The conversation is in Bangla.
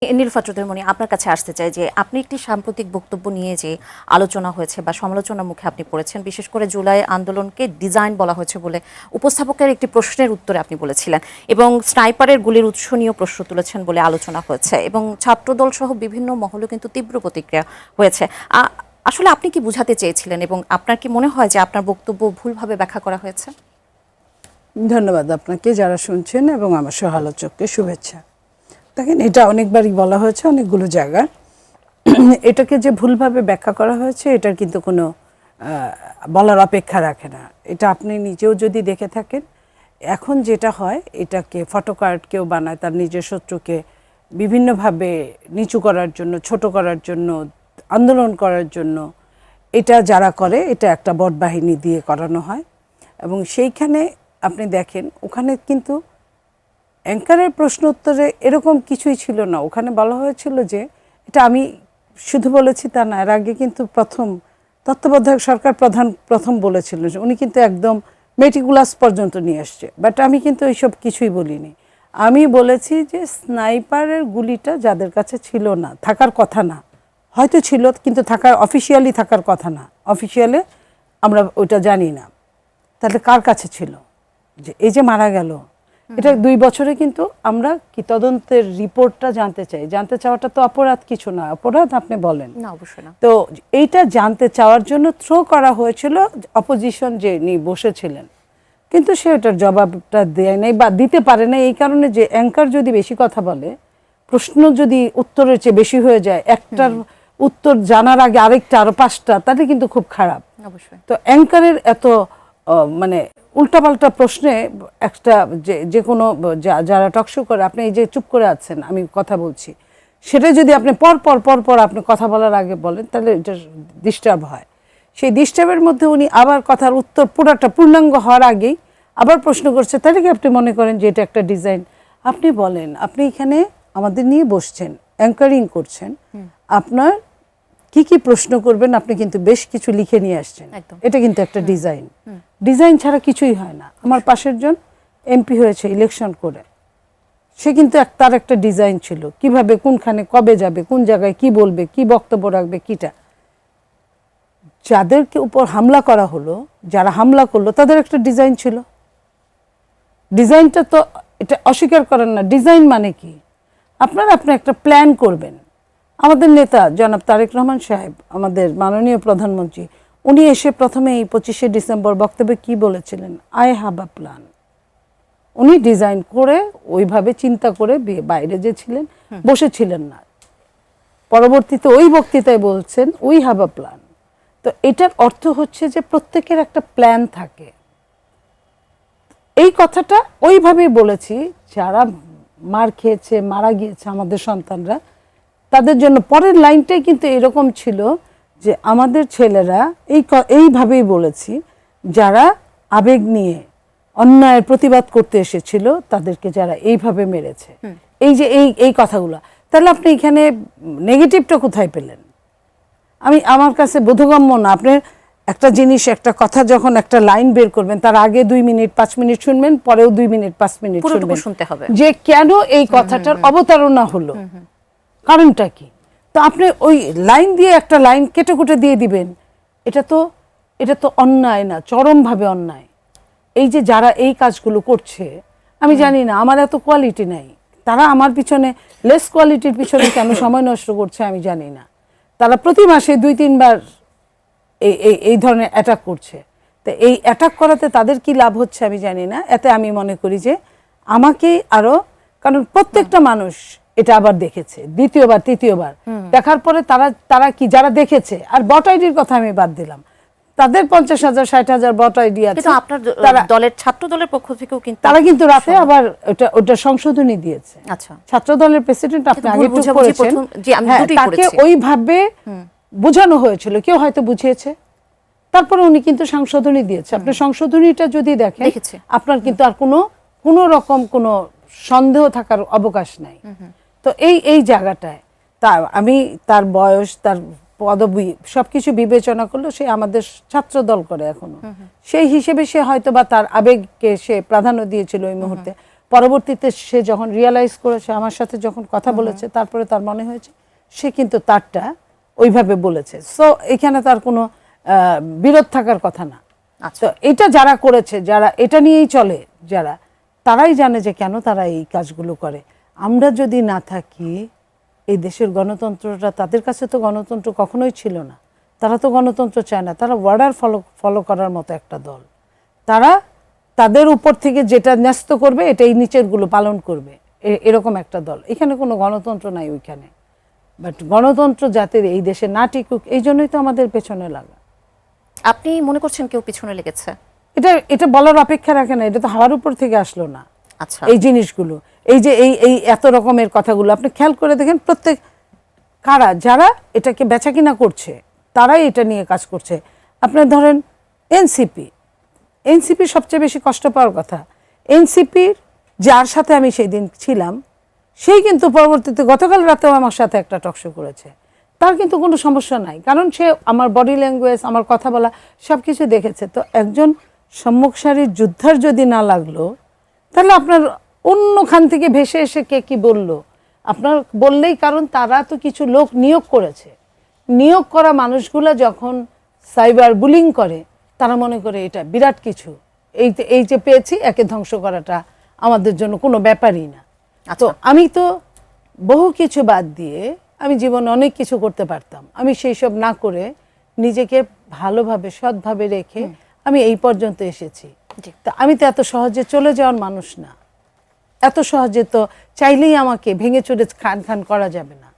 নীলুফা চৌধুরী মনি, আপনার কাছে আসতে চাই যে আপনি একটি সাম্প্রতিক বক্তব্য নিয়ে যে আলোচনা হয়েছে বা সমালোচনার মুখে আপনি পড়েছেন, বিশেষ করে জুলাই আন্দোলনকে ডিজাইন বলা হয়েছে বলে উপস্থাপকের একটি প্রশ্নের উত্তরে আপনি বলেছিলেন, এবং স্নাইপারের গুলির উৎস নিয়েও প্রশ্ন তুলেছেন বলে আলোচনা হয়েছে, এবং ছাত্রদল সহ বিভিন্ন মহলে কিন্তু তীব্র প্রতিক্রিয়া হয়েছে। আসলে আপনি কি বুঝাতে চেয়েছিলেন, এবং আপনার কি মনে হয় যে আপনার বক্তব্য ভুলভাবে ব্যাখ্যা করা হয়েছে? ধন্যবাদ আপনাকে, যারা শুনছেন, এবং আমার সহ আলোচককে শুভেচ্ছা। দেখেন, এটা অনেকবারই বলা হয়েছে অনেকগুলো জায়গায়, এটাকে যে ভুলভাবে ব্যাখ্যা করা হয়েছে এটার কিন্তু কোনো বলার অপেক্ষা রাখে না। এটা আপনি নিজেও যদি দেখে থাকেন, এখন যেটা হয়, এটাকে ফটোকার্ড কেউ বানায় তার নিজের শত্রুকে বিভিন্নভাবে নিচু করার জন্য, ছোট করার জন্য, আন্দোলন করার জন্য। এটা যারা করে, এটা একটা বট বাহিনী দিয়ে করানো হয়। এবং সেইখানে আপনি দেখেন, ওখানে কিন্তু অ্যাঙ্কারের প্রশ্ন উত্তরে এরকম কিছুই ছিল না। ওখানে বলা হয়েছিল যে, এটা আমি শুধু বলেছি তা না, এর আগে কিন্তু প্রথম তত্ত্বাবধায়ক সরকার প্রধান প্রথম বলেছিলেন, উনি কিন্তু একদম মেটিকুলাস পর্যন্ত নিয়ে আসছে। বাট আমি কিন্তু এইসব কিছুই বলিনি। আমি বলেছি যে স্নাইপারের গুলিটা যাদের কাছে ছিল না, থাকার কথা না, হয়তো ছিল কিন্তু থাকার অফিসিয়ালি থাকার কথা না, অফিসিয়ালে আমরা ওইটা জানি না, তাহলে কার কাছে ছিল? যে এই যে মারা গেল, এটা 2 বছরে কিন্তু আমরা কি তদন্তের রিপোর্টটা জানতে চাই। জানতে চাওয়াটা তো অপরাধ কিছু না, অপরাধ আপনি বলেন না, অবশ্যই না। তো এইটা জানতে চাওয়ার জন্য থ্রো করা হয়েছিল অপোজিশন যে বসেছিলেন, কিন্তু সে ওটার জবাবটা দেয় নাই বা দিতে পারে না। এই কারণে যে অ্যাঙ্কার যদি বেশি কথা বলে, প্রশ্ন যদি উত্তরের চেয়ে বেশি হয়ে যায়, একটার উত্তর জানার আগে আরেকটা আরো 5টা, তাহলে কিন্তু খুব খারাপ। অবশ্যই। তো অ্যাঙ্কারের এত মানে উল্টাপাল্টা প্রশ্নে একটা যে কোনো যারা টকশো করে, আপনি এই যে চুপ করে আছেন, আমি কথা বলছি, সেটা যদি আপনি পর আপনি কথা বলার আগে বলেন, তাহলে এটা ডিস্টার্ব হয়। সেই ডিস্টার্বের মধ্যে উনি আবার কথার উত্তর পুরোটা পূর্ণাঙ্গ হওয়ার আগেই আবার প্রশ্ন করছে, তাহলে কি আপনি মনে করেন যে এটা একটা ডিজাইন? আপনি বলেন, আপনি এখানে আমাদের নিয়ে বসছেন, অ্যাঙ্কারিং করছেন, আপনার কি কি প্রশ্ন করবেন আপনি কিন্তু বেশ কিছু লিখে নিয়ে আসছেন। এটা কিন্তু একটা ডিজাইন। ডিজাইন ছাড়া কিছুই হয় না। আমার পাশের জন এমপি হয়েছে ইলেকশন করে, সে কিন্তু তার একটা ডিজাইন ছিল, কিভাবে, কোনখানে, কবে যাবে, কোন জায়গায় কি বলবে, কি বক্তব্য রাখবে, কিটা। যাদেরকে উপর হামলা করা হলো, যারা হামলা করলো, তাদের একটা ডিজাইন ছিল। ডিজাইনটা তো এটা অস্বীকার করেন না। ডিজাইন মানে কি? আপনি একটা প্ল্যান করবেন। আমাদের নেতা জনাব তারেক রহমান সাহেব, আমাদের মাননীয় প্রধানমন্ত্রী, উনি এসে প্রথমে এই 25শে ডিসেম্বর বক্তব্যে কি বলেছিলেন? I have a plan. উনি ডিজাইন করে, ওইভাবে চিন্তা করে বাইরে যে ছিলেন, বসেছিলেন না। পরবর্তীতে ওই বক্তৃতায় বলছেন উই হ্যাভ আ প্ল্যান। তো এটার অর্থ হচ্ছে যে প্রত্যেকের একটা প্ল্যান থাকে। এই কথাটা ওইভাবেই বলেছি, যারা মার খেয়েছে, মারা গিয়েছে আমাদের সন্তানরা, তাদের জন্য পরের লাইনটাই কিন্তু এরকম ছিল যে আমাদের ছেলেরা এইভাবেই বলেছি, যারা আবেগ নিয়ে অন্যায়ের প্রতিবাদ করতে এসেছিল তাদেরকে যারা এইভাবে মেরেছে। এই যে এই কথাগুলো, তাহলে আপনি এখানে নেগেটিভটা কোথায় পেলেন? আমার কাছে বোধগম্য না। আপনি একটা জিনিস, একটা কথা যখন একটা লাইন বের করবেন, তার আগে 2 মিনিট 5 মিনিট শুনবেন, পরেও 2 মিনিট 5 মিনিট শুনতে হবে যে কেন এই কথাটার অবতারণা হলো, কারণটা কি। তো আপনি ওই লাইন দিয়ে একটা লাইন কেটে কুটে দিয়ে দিবেন, এটা তো অন্যায় না, চরমভাবে অন্যায়। এই যে যারা এই কাজগুলো করছে, আমি জানি না, আমার এত কোয়ালিটি নাই, তারা আমার পিছনে লেস কোয়ালিটির পিছনে কেন সময় নষ্ট করছে আমি জানি না। তারা প্রতি মাসে 2-3 বার এই ধরনের অ্যাটাক করছে। তো এই অ্যাটাক করাতে তাদের কি লাভ হচ্ছে আমি জানি না। এতে আমি মনে করি যে আমাকেই আরো, কারণ প্রত্যেকটা মানুষ এটা আবার দেখেছে, দ্বিতীয়বার তৃতীয়বার দেখার পরে তারা কি, যারা দেখেছে, আর বট আইডির কথা আমি বাদ দিলাম, তাদের 50,000 60,000 বট আইডি আছে। কিন্তু আপনার দলের, ছাত্র দলের পক্ষ থেকেও কিন্তু তারা কিন্তু রাতে আবার ওটা সংশোধনী দিয়েছে। আচ্ছা, ছাত্র দলের প্রেসিডেন্ট আপনি আগে করেছেন, তাকে ওইভাবে বোঝানো হয়েছিল, কেউ হয়তো বুঝিয়েছে, তারপরে উনি কিন্তু সংশোধনী দিয়েছে। আপনি সংশোধনীটা যদি দেখেন, আপনার কিন্তু আর কোনো রকম কোনো সন্দেহ থাকার অবকাশ নাই। তো এই জায়গাটায় আমি তার বয়স, তার পদবি সবকিছু বিবেচনা করলো, সে আমাদের ছাত্র দল করে এখনো, সেই হিসেবে সে হয়তো বা তার আবেগকে সে প্রাধান্য দিয়েছিল ওই মুহূর্তে। পরবর্তীতে সে যখন রিয়েলাইজ করেছে, আমার সাথে যখন কথা বলেছে, তারপরে তার মনে হয়েছে সে কিন্তু তারটা ওইভাবে বলেছে। সো এখানে তার কোনো বিরোধ থাকার কথা না। আচ্ছা। তো এটা যারা করেছে, যারা এটা নিয়েই চলে, যারা, তারাই জানে যে কেন তারা এই কাজগুলো করে। আমরা যদি না থাকি, এই দেশের গণতন্ত্রটা, তাদের কাছে তো গণতন্ত্র কখনোই ছিল না। তারা তো গণতন্ত্র চায় না, তারা অর্ডার ফলো করার মতো একটা দল। তারা তাদের উপর থেকে যেটা ন্যস্ত করবে এটাই নিচেরগুলো পালন করবে, এরকম একটা দল। এখানে কোনো গণতন্ত্র নাই ওইখানে। বাট গণতন্ত্র যাতে এই দেশে না টিকুক, এই জন্যই তো আমাদের পেছনে লাগা। আপনি মনে করছেন কেউ পিছনে লেগেছে? এটা এটা বলার অপেক্ষা রাখে না, এটা তো হাওয়ার উপর থেকে আসলো না। আচ্ছা। এই জিনিসগুলো, এই যে এই এত রকমের কথাগুলো আপনি খেয়াল করে দেখেন, প্রত্যেক কারা যারা এটাকে বেচাকিনা করছে তারাই এটা নিয়ে কাজ করছে। আপনার ধরেন এনসিপি সবচেয়ে বেশি কষ্ট পাওয়ার কথা। এনসিপির যার সাথে আমি সেই দিন ছিলাম, সেই কিন্তু পরবর্তীতে গতকাল রাতেও আমার সাথে একটা টকশো করেছে। তার কিন্তু কোনো সমস্যা নাই, কারণ সে আমার বডি ল্যাঙ্গুয়েজ, আমার কথা বলা সব কিছু দেখেছে। তো একজন সম্মুখ সারির যোদ্ধার যদি না লাগলো, তাহলে আপনার অন্যখান থেকে ভেসে এসে কে কি বলল আপনার বললেই, কারণ তারা তো কিছু লোক নিয়োগ করেছে। নিয়োগ করা মানুষগুলো যখন সাইবার বুলিং করে, তারা মনে করে এটা বিরাট কিছু, এই যে পেয়েছি একে ধ্বংস করাটা আমাদের জন্য কোনো ব্যাপারই না। তো আমি তো বহু কিছু বাদ দিয়ে আমি জীবনে অনেক কিছু করতে পারতাম। আমি সেই সব না করে নিজেকে ভালোভাবে সৎভাবে রেখে আমি এই পর্যন্ত এসেছি। তা আমি তো এত সহজে চলে যাওয়ার মানুষ না, এত সহজে তো চাইলেই আমাকে ভেঙে চুরে খান খান করা যাবে না।